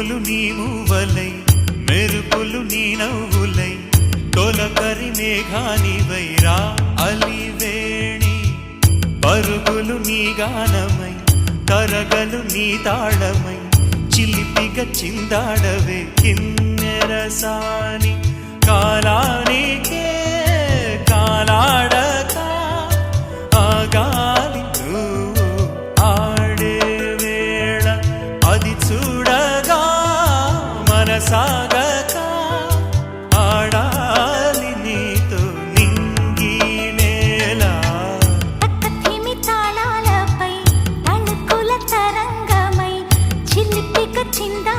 ఉరుములు నీ మూవలై మెరుపులు నీ నవ్వులై తొలకరి మేఘానివై రా అలివేణి పరుగులు నీ గానమై తరగలు నీ తాళమై చిలిపిగా చిందాడవే కిన్నెరసాని కాలానికే కాలాడక ఆగాలి నువ్వు ఆడే వేళ అది చూడగా మనసాగక ఆడాలి నీతో నింగి నేల తక్కతిమి తాళాలపై తణుకుల తరంగమై చిలిపిక చిందా